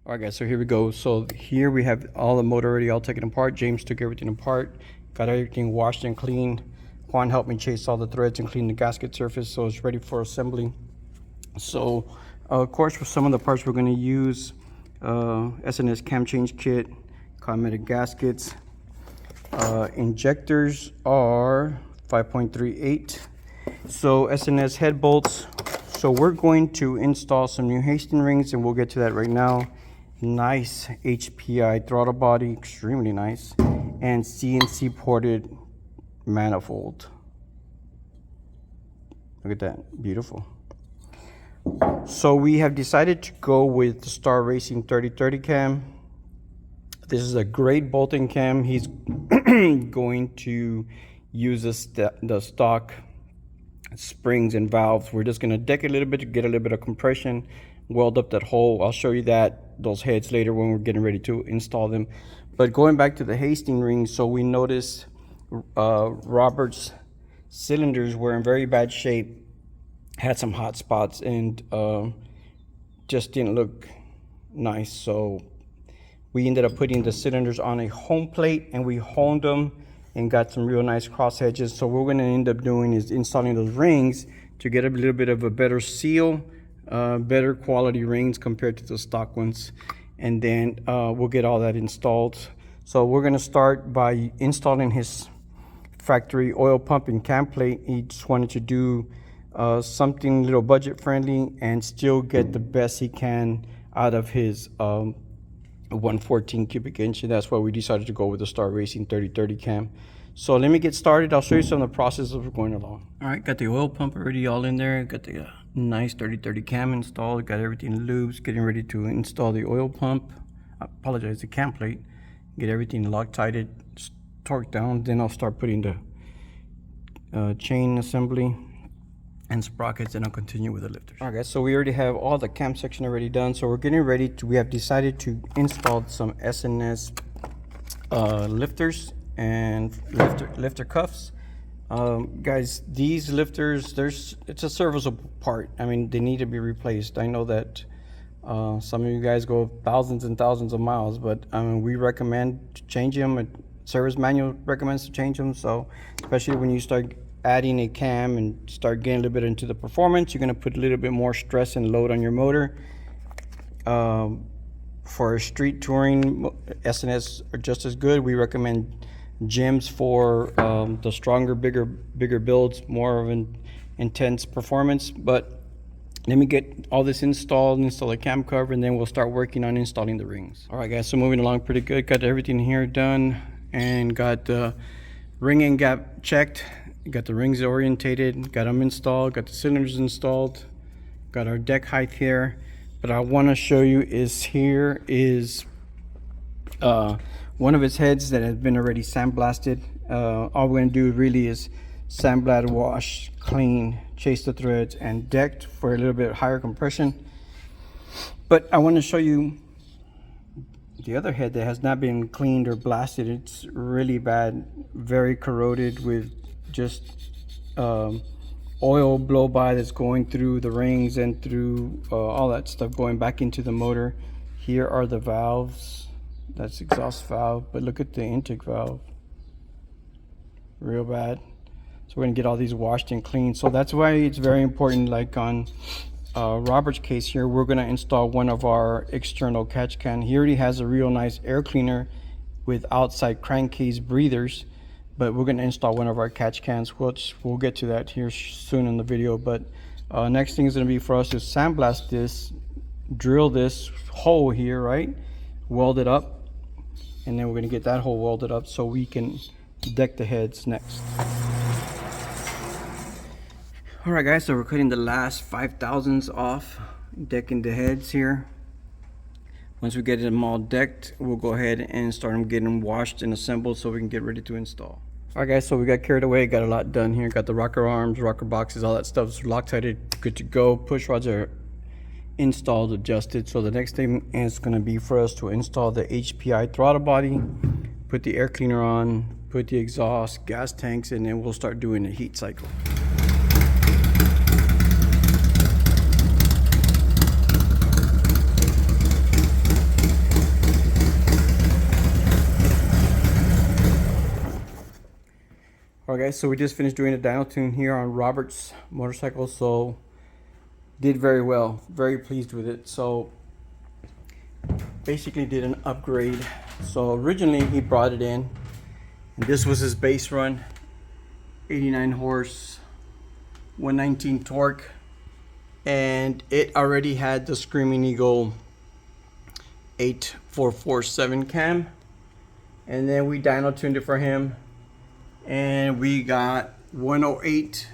All right, guys, so here we go. So here we have all the motor already all taken apart. James took everything apart, got everything washed and cleaned. Juan helped me chase all the threads and clean the gasket surface, so it's ready for assembly. So of course, for some of the parts we're going to use SNS cam change kit, cosmetic gaskets. Injectors are 5.38. So SNS head bolts. So we're going to install some new Hastings rings, and we'll get to that right now. Nice HPI throttle body, extremely nice, and CNC ported manifold. Look at that, beautiful. So we have decided to go with the Star Racing 3030 cam. This is a great bolting cam. He's going to use the stock springs and valves. We're just going to deck it a little bit to get a little bit of compression, weld up that hole. I'll show you those heads later when we're getting ready to install them. But going back to the Hastings rings, so we noticed Robert's cylinders were in very bad shape, had some hot spots, and just didn't look nice. So we ended up putting the cylinders on a home plate, and we honed them and got some real nice cross edges. So what we're going to end up doing is installing those rings to get a little bit of a better seal, better quality rings compared to the stock ones, and then we'll get all that installed. So we're going to start by installing his factory oil pump and cam plate. He just wanted to do something a little budget friendly and still get the best he can out of his 114 cubic inch, and that's why we decided to go with the Star Racing 3030 cam. So let me get started. I'll show you some of the process as we're going along. All right, got the oil pump already all in there. Got the nice 3030 cam installed. Got everything in loops. Getting ready to install the oil pump. I apologize, the cam plate. Get everything Loctited, torqued down. Then I'll start putting the chain assembly and sprockets, and I'll continue with the lifters. All right, guys, so we already have all the cam section already done. So we're getting ready to, we have decided to install some SNS lifters and lifter cuffs. Guys, these lifters, it's a serviceable part. I mean, they need to be replaced. I know that some of you guys go thousands and thousands of miles, but we recommend to change them. Service manual recommends to change them. So especially when you start adding a cam and start getting a little bit into the performance, you're going to put a little bit more stress and load on your motor. For street touring, SNS are just as good. We recommend gyms for the stronger, bigger builds, more of an intense performance. But let me get all this installed, install the cam cover, and then we'll start working on installing the rings. All right, guys, so moving along pretty good. Got everything here done and got the ring and gap checked. Got the rings orientated, got them installed, got the cylinders installed, got our deck height here. But I want to show you is one of his heads that has been already sandblasted. All we're going to do really is sandblast, wash, clean, chase the threads, and decked for a little bit higher compression. But I want to show you the other head that has not been cleaned or blasted. It's really bad, very corroded with just oil blow by that's going through the rings and through all that stuff going back into the motor. Here are the valves. That's exhaust valve, but look at the intake valve, real bad. So we're gonna get all these washed and cleaned. So that's why it's very important, like on Robert's case here, we're gonna install one of our external catch can. He already has a real nice air cleaner with outside crankcase breathers, but we're going to install one of our catch cans, which we'll get to that here soon in the video. But next thing is going to be for us to sandblast this, drill this hole here, right, weld it up, and then we're going to get that hole welded up so we can deck the heads next. All right, guys, so we're cutting the last 5/1000s off, decking the heads here. Once we get them all decked, we'll go ahead and start them getting washed and assembled so we can get ready to install. All right, guys, so we got carried away, got a lot done here. Got the rocker arms, rocker boxes, all that stuff's Loctited, good to go. Push rods are installed, adjusted. So the next thing is going to be for us to install the HPI throttle body, put the air cleaner on, put the exhaust, gas tanks, and then we'll start doing the heat cycle. Alright guys, so we just finished doing a dyno tune here on Robert's motorcycle, so did very well, very pleased with it. So basically did an upgrade. So originally he brought it in and this was his base run, 89 horse, 119 torque, and it already had the Screaming Eagle 8447 cam, and then we dyno tuned it for him and we got 108,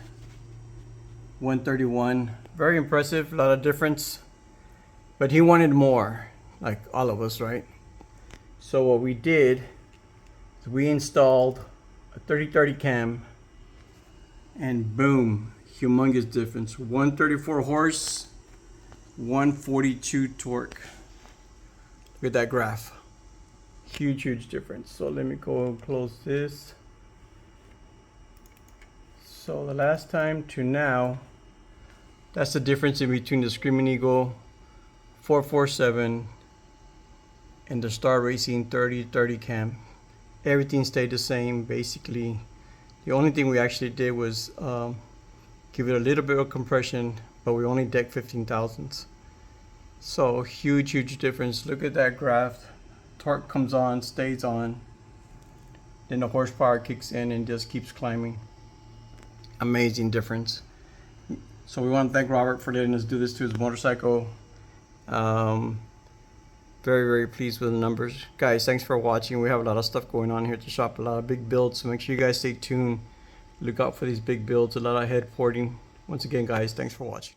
131. Very impressive, a lot of difference, but he wanted more, like all of us, right? So what we did is we installed a 3030 cam, and boom, humongous difference. 134 horse, 142 torque. Look at that graph. Huge difference. So let me go and close this. So the last time to now, that's the difference in between the Screaming Eagle 447 and the Star Racing 3030 cam. Everything stayed the same basically. The only thing we actually did was give it a little bit of compression, but we only decked 15 thousandths. So huge difference. Look at that graph. Torque comes on, stays on, then the horsepower kicks in and just keeps climbing. Amazing difference. So we want to thank Robert for letting us do this to his motorcycle. Very pleased with the numbers. Guys, thanks for watching. We have a lot of stuff going on here at the shop, a lot of big builds, so make sure you guys stay tuned. Look out for these big builds, a lot of head porting. Once again guys, thanks for watching.